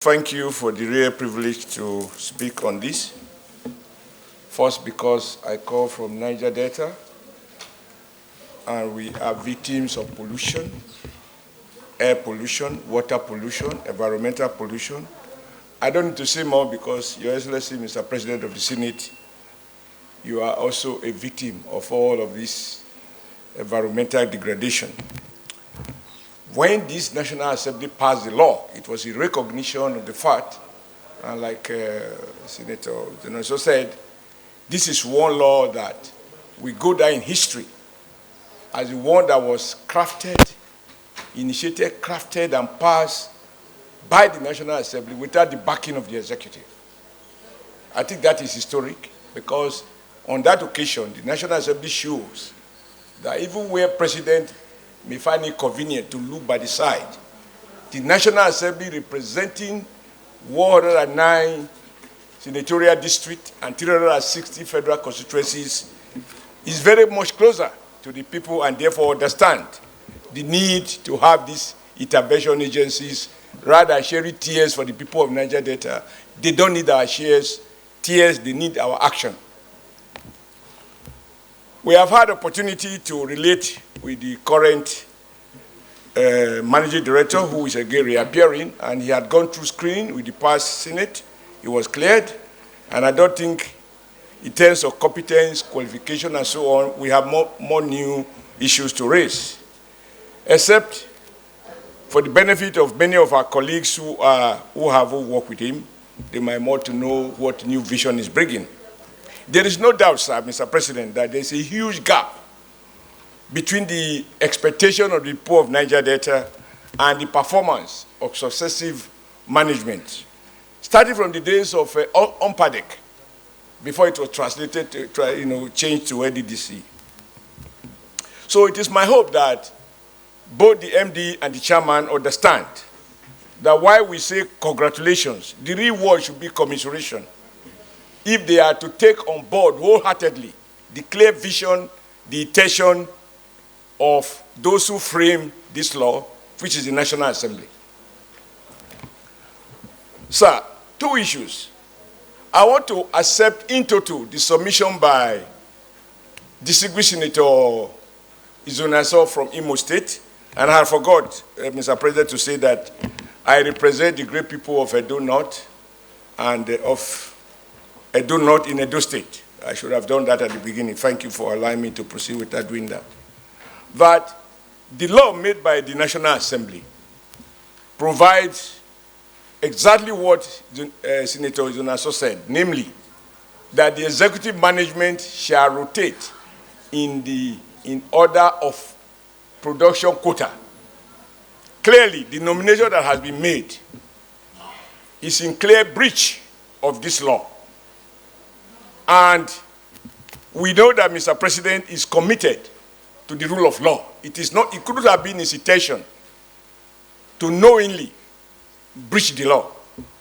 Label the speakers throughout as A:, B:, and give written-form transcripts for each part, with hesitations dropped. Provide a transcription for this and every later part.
A: thank you for the rare privilege to speak on this. First, because I call from Niger Delta, and we are victims of pollution, air pollution, water pollution, environmental pollution. I don't need to say more because, Your Excellency, Mr. President of the Senate, you are also a victim of all of this environmental degradation. When this National Assembly passed the law, it was a recognition of the fact, and like Senator Zenoso said, this is one law that will go down in history as the one that was crafted, initiated, crafted, and passed by the National Assembly without the backing of the executive. I think that is historic because on that occasion, the National Assembly shows that even where President may find it convenient to look by the side, the National Assembly representing 109 senatorial districts and 360 federal constituencies is very much closer to the people and therefore understand the need to have these intervention agencies rather than sharing tears for the people of Niger Delta. They don't need our tears, they need our action. We have had opportunity to relate with the current managing director, who is again reappearing, and he had gone through screening with the past Senate. He was cleared, and I don't think in terms of competence, qualification, and so on, we have more new issues to raise, except for the benefit of many of our colleagues who have worked with him. They might want to know what new vision is bringing. There is no doubt, sir, Mr. President, that there's a huge gap between the expectation of the people of Niger Delta and the performance of successive management, starting from the days of UNPADEC, before it was translated to, changed to NDDC. So it is my hope that both the MD and the chairman understand that while we say congratulations, the real word should be commiseration. If they are to take on board wholeheartedly the clear vision, the intention of those who frame this law, which is the National Assembly. Sir, two issues. I want to accept in total the submission by distinguished Senator Izonaso from Imo State, and I forgot, Mr. President, to say that I represent the great people of Edo North and of Edo North in Edo State. I should have done that at the beginning. Thank you for allowing me to proceed without doing that. But the law made by the National Assembly provides exactly what Senator Izonaso said, namely that the executive management shall rotate in order of production quota. Clearly, the nomination that has been made is in clear breach of this law. And we know that Mr. President is committed to the rule of law. It couldn't have been his intention to knowingly breach the law.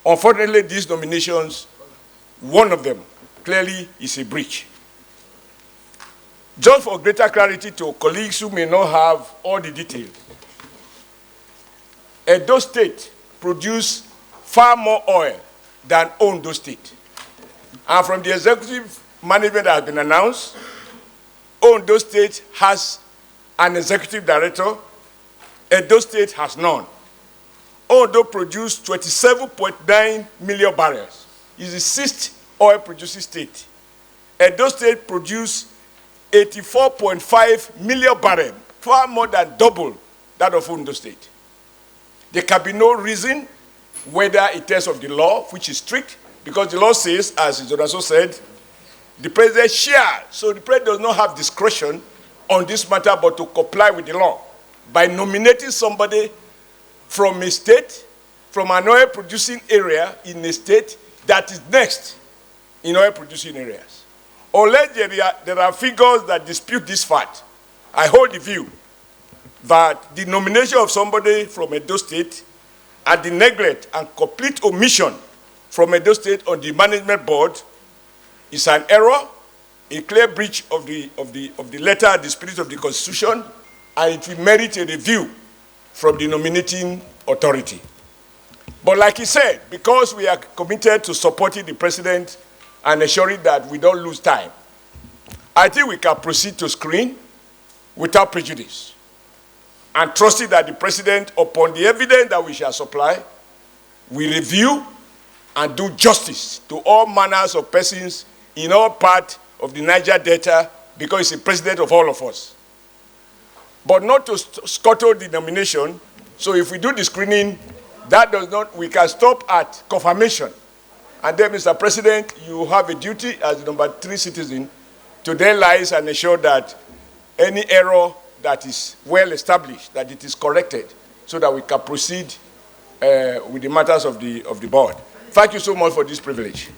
A: Unfortunately, these nominations, one of them clearly is a breach. Just for greater clarity to colleagues who may not have all the details, Edo State produced far more oil than Ondo State. And from the executive management that has been announced, Ondo State has an executive director, Edo State has none. Ondo produced 27.9 million barrels. It's the sixth oil-producing state. Edo State produced 84.5 million barrels, far more than double that of Ondo State. There can be no reason, whether in terms of the law, which is strict, because the law says, as Izonaso said, the president shall. So the president does not have discretion on this matter but to comply with the law by nominating somebody from a state, from an oil-producing area in a state that is next in oil-producing areas. Unless there are figures that dispute this fact, I hold the view that the nomination of somebody from Edo State and the neglect and complete omission from Edo State on the management board is an error, a clear breach of the letter, the spirit of the Constitution, and it will merit a review from the nominating authority. But like he said, because we are committed to supporting the president and ensuring that we don't lose time, I think we can proceed to screen without prejudice, and trusting that the president, upon the evidence that we shall supply, will review and do justice to all manners of persons in all parts of the Niger Delta, because he's the president of all of us. But not to scuttle the nomination. So if we do the screening, that does not, we can stop at confirmation. And then, Mr. President, you have a duty as the number 3 citizen to then liaise and ensure that any error that is well established, that it is corrected, so that we can proceed with the matters of the board. Thank you so much for this privilege.